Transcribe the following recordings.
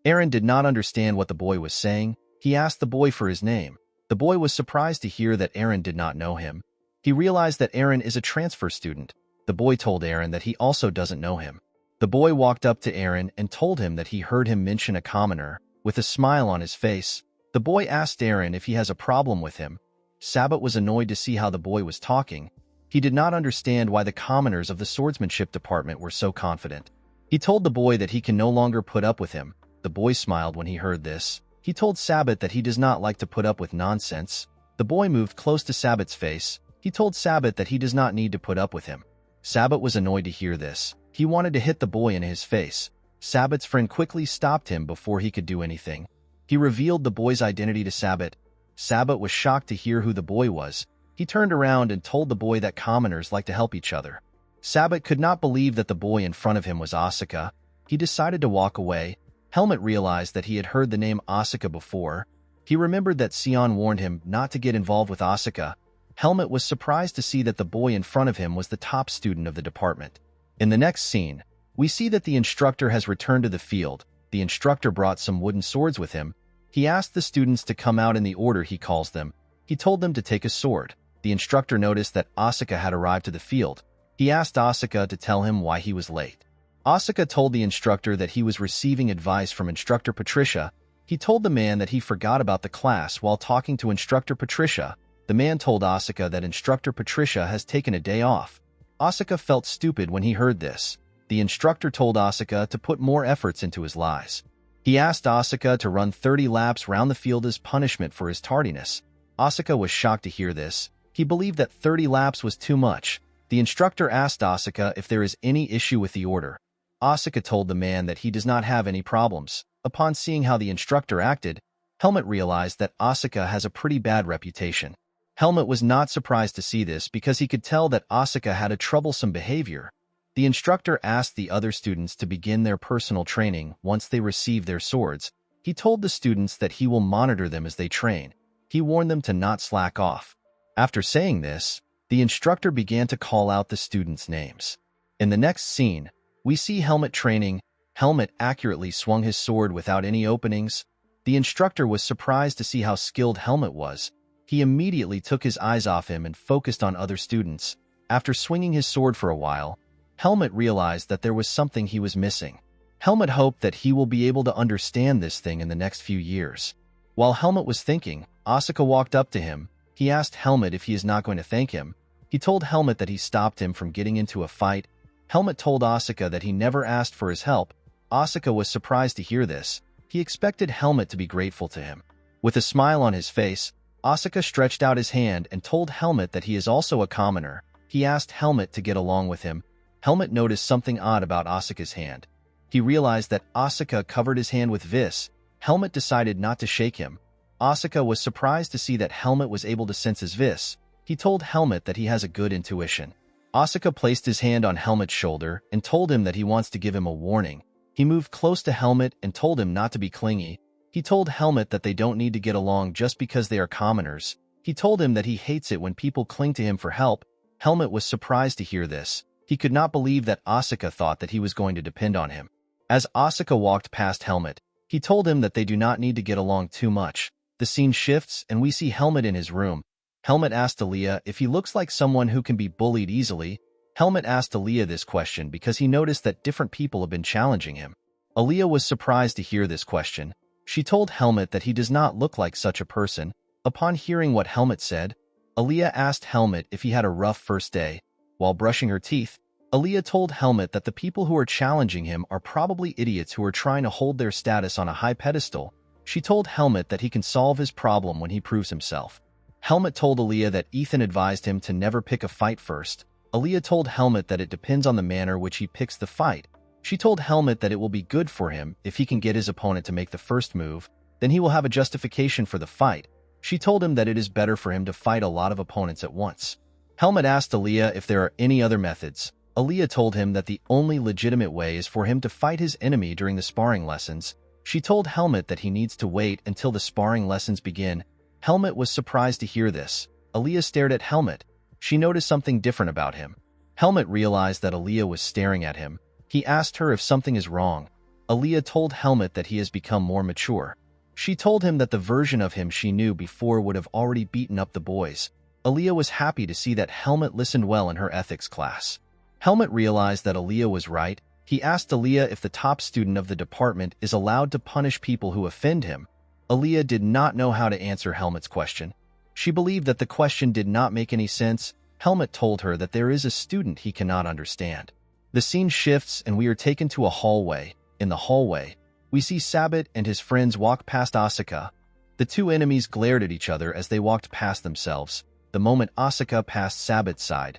Aaron did not understand what the boy was saying. He asked the boy for his name. The boy was surprised to hear that Aaron did not know him. He realized that Aaron is a transfer student. The boy told Aaron that he also doesn't know him. The boy walked up to Aaron and told him that he heard him mention a commoner. With a smile on his face, the boy asked Aaron if he has a problem with him. Sabbat was annoyed to see how the boy was talking. He did not understand why the commoners of the swordsmanship department were so confident. He told the boy that he can no longer put up with him. The boy smiled when he heard this. He told Sabbat that he does not like to put up with nonsense. The boy moved close to Sabbat's face. He told Sabbat that he does not need to put up with him. Sabbat was annoyed to hear this. He wanted to hit the boy in his face. Sabbat's friend quickly stopped him before he could do anything. He revealed the boy's identity to Sabbat. Sabbat was shocked to hear who the boy was. He turned around and told the boy that commoners like to help each other. Sabbat could not believe that the boy in front of him was Asuka. He decided to walk away. Helmut realized that he had heard the name Asuka before. He remembered that Sion warned him not to get involved with Asuka. Helmut was surprised to see that the boy in front of him was the top student of the department. In the next scene, we see that the instructor has returned to the field. The instructor brought some wooden swords with him. He asked the students to come out in the order he calls them. He told them to take a sword. The instructor noticed that Asuka had arrived to the field. He asked Asuka to tell him why he was late. Asuka told the instructor that he was receiving advice from Instructor Patricia. He told the man that he forgot about the class while talking to Instructor Patricia. The man told Asuka that Instructor Patricia has taken a day off. Asuka felt stupid when he heard this. The instructor told Asuka to put more efforts into his lies. He asked Asuka to run 30 laps round the field as punishment for his tardiness. Asuka was shocked to hear this. He believed that 30 laps was too much. The instructor asked Asuka if there is any issue with the order. Asuka told the man that he does not have any problems. Upon seeing how the instructor acted, Helmut realized that Asuka has a pretty bad reputation. Helmut was not surprised to see this because he could tell that Asuka had a troublesome behavior. The instructor asked the other students to begin their personal training once they receive their swords. He told the students that he will monitor them as they train. He warned them to not slack off. After saying this, the instructor began to call out the students' names. In the next scene, we see Helmut training. Helmut accurately swung his sword without any openings. The instructor was surprised to see how skilled Helmut was. He immediately took his eyes off him and focused on other students. After swinging his sword for a while, Helmut realized that there was something he was missing. Helmut hoped that he will be able to understand this thing in the next few years. While Helmut was thinking, Asuka walked up to him. He asked Helmut if he is not going to thank him. He told Helmut that he stopped him from getting into a fight. Helmut told Asuka that he never asked for his help. Asuka was surprised to hear this. He expected Helmut to be grateful to him. With a smile on his face, Asuka stretched out his hand and told Helmut that he is also a commoner. He asked Helmut to get along with him. Helmut noticed something odd about Asuka's hand. He realized that Asuka covered his hand with vis. Helmut decided not to shake him. Asuka was surprised to see that Helmut was able to sense his vis. He told Helmut that he has a good intuition. Asuka placed his hand on Helmut's shoulder and told him that he wants to give him a warning. He moved close to Helmut and told him not to be clingy. He told Helmut that they don't need to get along just because they are commoners. He told him that he hates it when people cling to him for help. Helmut was surprised to hear this. He could not believe that Asuka thought that he was going to depend on him. As Asuka walked past Helmut, he told him that they do not need to get along too much. The scene shifts and we see Helmut in his room. Helmut asked Aaliyah if he looks like someone who can be bullied easily. Helmut asked Aaliyah this question because he noticed that different people have been challenging him. Aaliyah was surprised to hear this question. She told Helmut that he does not look like such a person. Upon hearing what Helmut said, Aaliyah asked Helmut if he had a rough first day. While brushing her teeth, Aaliyah told Helmut that the people who are challenging him are probably idiots who are trying to hold their status on a high pedestal. She told Helmut that he can solve his problem when he proves himself. Helmut told Aaliyah that Ethan advised him to never pick a fight first. Aaliyah told Helmut that it depends on the manner which he picks the fight. She told Helmut that it will be good for him if he can get his opponent to make the first move, then he will have a justification for the fight. She told him that it is better for him to fight a lot of opponents at once. Helmut asked Aaliyah if there are any other methods. Aaliyah told him that the only legitimate way is for him to fight his enemy during the sparring lessons. She told Helmut that he needs to wait until the sparring lessons begin. Helmut was surprised to hear this. Aaliyah stared at Helmut. She noticed something different about him. Helmut realized that Aaliyah was staring at him. He asked her if something is wrong. Aaliyah told Helmut that he has become more mature. She told him that the version of him she knew before would have already beaten up the boys. Aaliyah was happy to see that Helmut listened well in her ethics class. Helmut realized that Aaliyah was right. He asked Aaliyah if the top student of the department is allowed to punish people who offend him. Aaliyah did not know how to answer Helmut's question. She believed that the question did not make any sense. Helmut told her that there is a student he cannot understand. The scene shifts and we are taken to a hallway. In the hallway, we see Sabbat and his friends walk past Asuka. The two enemies glared at each other as they walked past themselves. The moment Asuka passed Sabbat's side,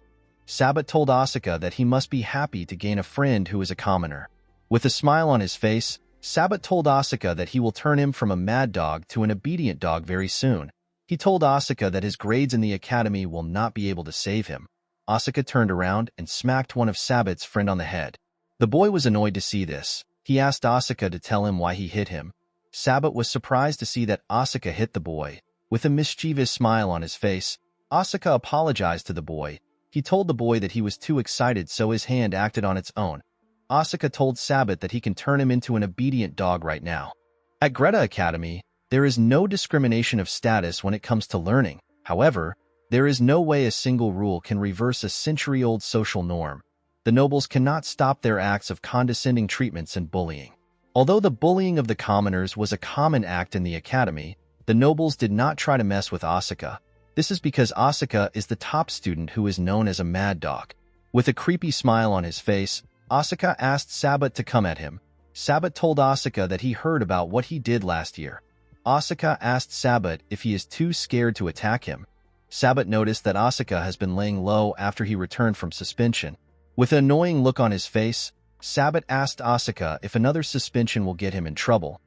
Sabbat told Asuka that he must be happy to gain a friend who is a commoner. With a smile on his face, Sabbat told Asuka that he will turn him from a mad dog to an obedient dog very soon. He told Asuka that his grades in the academy will not be able to save him. Asuka turned around and smacked one of Sabbat's friend on the head. The boy was annoyed to see this. He asked Asuka to tell him why he hit him. Sabbat was surprised to see that Asuka hit the boy. With a mischievous smile on his face, Asuka apologized to the boy. He told the boy that he was too excited so his hand acted on its own. Asuka told Sabbat that he can turn him into an obedient dog right now. At Greta Academy, there is no discrimination of status when it comes to learning. However, there is no way a single rule can reverse a century-old social norm. The nobles cannot stop their acts of condescending treatments and bullying. Although the bullying of the commoners was a common act in the academy, the nobles did not try to mess with Asuka. This is because Asuka is the top student who is known as a mad dog. With a creepy smile on his face, Asuka asked Sabbat to come at him. Sabbat told Asuka that he heard about what he did last year. Asuka asked Sabbat if he is too scared to attack him. Sabbat noticed that Asuka has been laying low after he returned from suspension. With an annoying look on his face, Sabbat asked Asuka if another suspension will get him in trouble.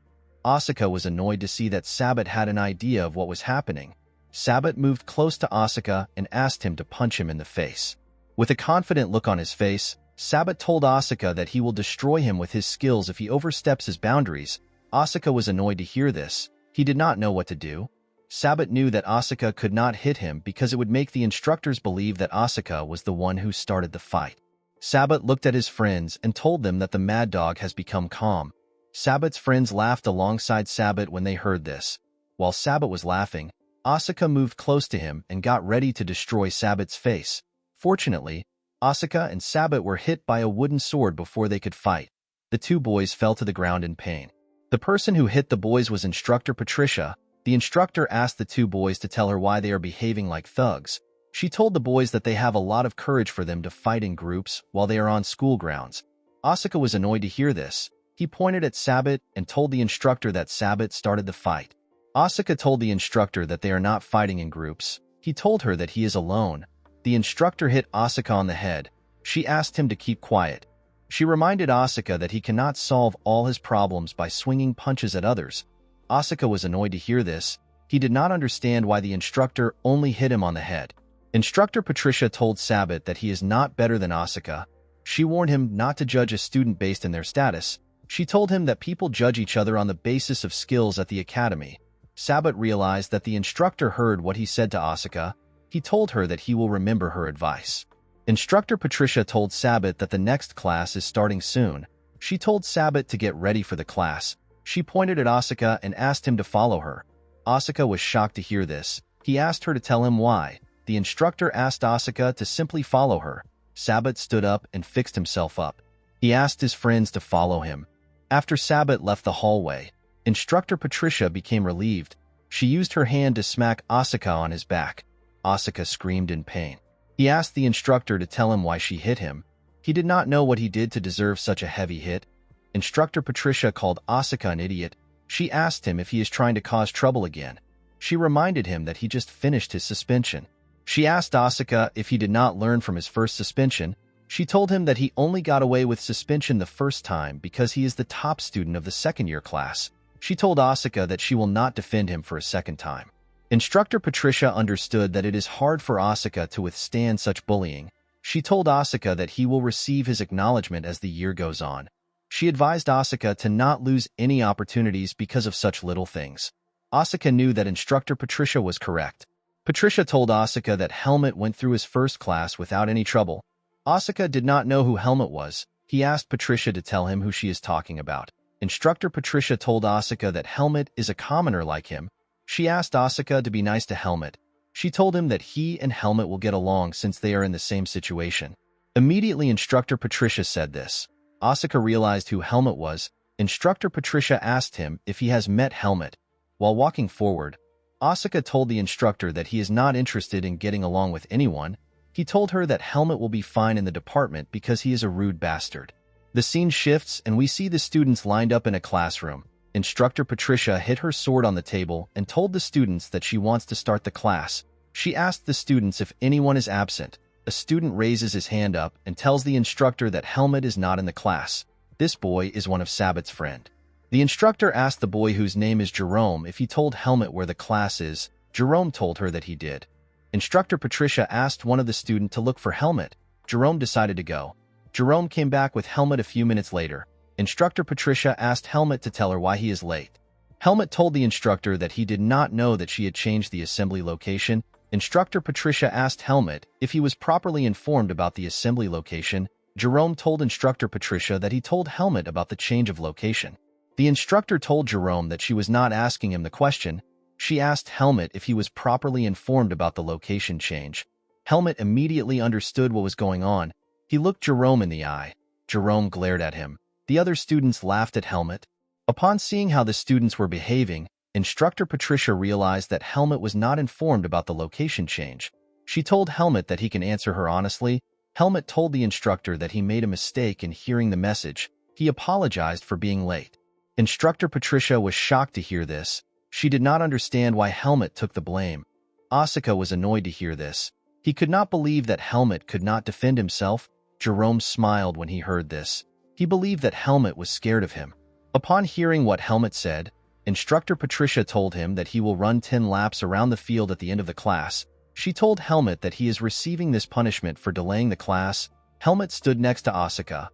Asuka was annoyed to see that Sabbat had an idea of what was happening. Sabbat moved close to Asuka and asked him to punch him in the face. With a confident look on his face, Sabbat told Asuka that he will destroy him with his skills if he oversteps his boundaries. Asuka was annoyed to hear this. He did not know what to do. Sabbat knew that Asuka could not hit him because it would make the instructors believe that Asuka was the one who started the fight. Sabbat looked at his friends and told them that the mad dog has become calm. Sabbat's friends laughed alongside Sabbat when they heard this. While Sabbat was laughing, Asuka moved close to him and got ready to destroy Sabbat's face. Fortunately, Asuka and Sabbat were hit by a wooden sword before they could fight. The two boys fell to the ground in pain. The person who hit the boys was Instructor Patricia. The instructor asked the two boys to tell her why they are behaving like thugs. She told the boys that they have a lot of courage for them to fight in groups while they are on school grounds. Asuka was annoyed to hear this. He pointed at Sabbat and told the instructor that Sabbat started the fight. Asuka told the instructor that they are not fighting in groups. He told her that he is alone. The instructor hit Asuka on the head. She asked him to keep quiet. She reminded Asuka that he cannot solve all his problems by swinging punches at others. Asuka was annoyed to hear this. He did not understand why the instructor only hit him on the head. Instructor Patricia told Sabbat that he is not better than Asuka. She warned him not to judge a student based on their status. She told him that people judge each other on the basis of skills at the academy. Sabbat realized that the instructor heard what he said to Asuka. He told her that he will remember her advice. Instructor Patricia told Sabbat that the next class is starting soon. She told Sabbat to get ready for the class. She pointed at Asuka and asked him to follow her. Asuka was shocked to hear this. He asked her to tell him why. The instructor asked Asuka to simply follow her. Sabbat stood up and fixed himself up. He asked his friends to follow him. After Sabbat left the hallway, Instructor Patricia became relieved. She used her hand to smack Asuka on his back. Asuka screamed in pain. He asked the instructor to tell him why she hit him. He did not know what he did to deserve such a heavy hit. Instructor Patricia called Asuka an idiot. She asked him if he is trying to cause trouble again. She reminded him that he just finished his suspension. She asked Asuka if he did not learn from his first suspension. She told him that he only got away with suspension the first time because he is the top student of the second-year class. She told Asuka that she will not defend him for a second time. Instructor Patricia understood that it is hard for Asuka to withstand such bullying. She told Asuka that he will receive his acknowledgement as the year goes on. She advised Asuka to not lose any opportunities because of such little things. Asuka knew that Instructor Patricia was correct. Patricia told Asuka that Helmut went through his first class without any trouble. Asuka did not know who Helmut was. He asked Patricia to tell him who she is talking about. Instructor Patricia told Asuka that Helmut is a commoner like him. She asked Asuka to be nice to Helmut. She told him that he and Helmut will get along since they are in the same situation. Immediately, Instructor Patricia said this. Asuka realized who Helmut was. Instructor Patricia asked him if he has met Helmut. While walking forward, Asuka told the instructor that he is not interested in getting along with anyone. He told her that Helmut will be fine in the department because he is a rude bastard. The scene shifts and we see the students lined up in a classroom. Instructor Patricia hit her sword on the table and told the students that she wants to start the class. She asked the students if anyone is absent. A student raises his hand up and tells the instructor that Helmut is not in the class. This boy is one of Sabbath's friend. The instructor asked the boy whose name is Jerome if he told Helmut where the class is. Jerome told her that he did. Instructor Patricia asked one of the students to look for Helmut. Jerome decided to go. Jerome came back with Helmut a few minutes later. Instructor Patricia asked Helmut to tell her why he is late. Helmut told the instructor that he did not know that she had changed the assembly location. Instructor Patricia asked Helmut if he was properly informed about the assembly location. Jerome told Instructor Patricia that he told Helmut about the change of location. The instructor told Jerome that she was not asking him the question. She asked Helmut if he was properly informed about the location change. Helmut immediately understood what was going on. He looked Jerome in the eye. Jerome glared at him. The other students laughed at Helmut. Upon seeing how the students were behaving, Instructor Patricia realized that Helmut was not informed about the location change. She told Helmut that he can answer her honestly. Helmut told the instructor that he made a mistake in hearing the message. He apologized for being late. Instructor Patricia was shocked to hear this. She did not understand why Helmut took the blame. Asuka was annoyed to hear this. He could not believe that Helmut could not defend himself. Jerome smiled when he heard this. He believed that Helmut was scared of him. Upon hearing what Helmut said, Instructor Patricia told him that he will run 10 laps around the field at the end of the class. She told Helmut that he is receiving this punishment for delaying the class. Helmut stood next to Asuka.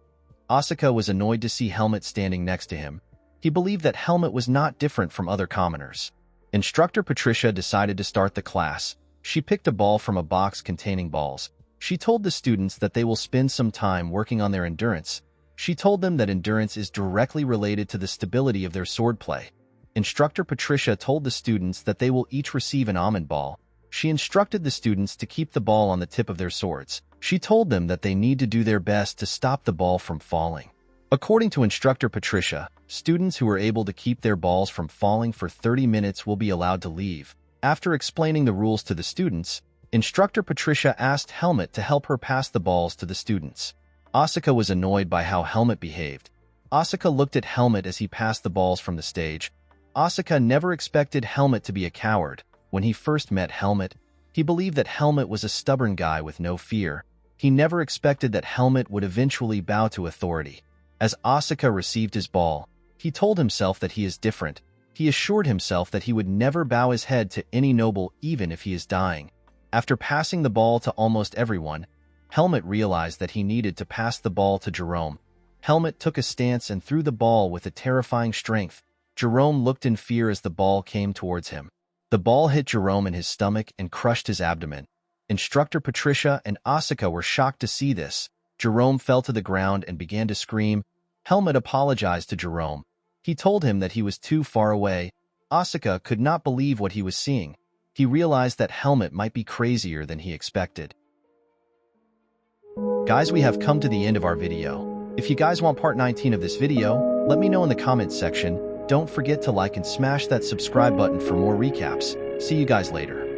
Asuka was annoyed to see Helmut standing next to him. He believed that Helmut was not different from other commoners. Instructor Patricia decided to start the class. She picked a ball from a box containing balls. She told the students that they will spend some time working on their endurance. She told them that endurance is directly related to the stability of their swordplay. Instructor Patricia told the students that they will each receive an almond ball. She instructed the students to keep the ball on the tip of their swords. She told them that they need to do their best to stop the ball from falling. According to Instructor Patricia, students who are able to keep their balls from falling for 30 minutes will be allowed to leave. After explaining the rules to the students, Instructor Patricia asked Helmut to help her pass the balls to the students. Asuka was annoyed by how Helmut behaved. Asuka looked at Helmut as he passed the balls from the stage. Asuka never expected Helmut to be a coward. When he first met Helmut, he believed that Helmut was a stubborn guy with no fear. He never expected that Helmut would eventually bow to authority. As Asuka received his ball, he told himself that he is different. He assured himself that he would never bow his head to any noble even if he is dying. After passing the ball to almost everyone, Helmut realized that he needed to pass the ball to Jerome. Helmut took a stance and threw the ball with a terrifying strength. Jerome looked in fear as the ball came towards him. The ball hit Jerome in his stomach and crushed his abdomen. Instructor Patricia and Asuka were shocked to see this. Jerome fell to the ground and began to scream. Helmut apologized to Jerome. He told him that he was too far away. Asuka could not believe what he was seeing. He realized that Helmut might be crazier than he expected. Guys, we have come to the end of our video. If you guys want part 19 of this video, let me know in the comments section. Don't forget to like and smash that subscribe button for more recaps. See you guys later.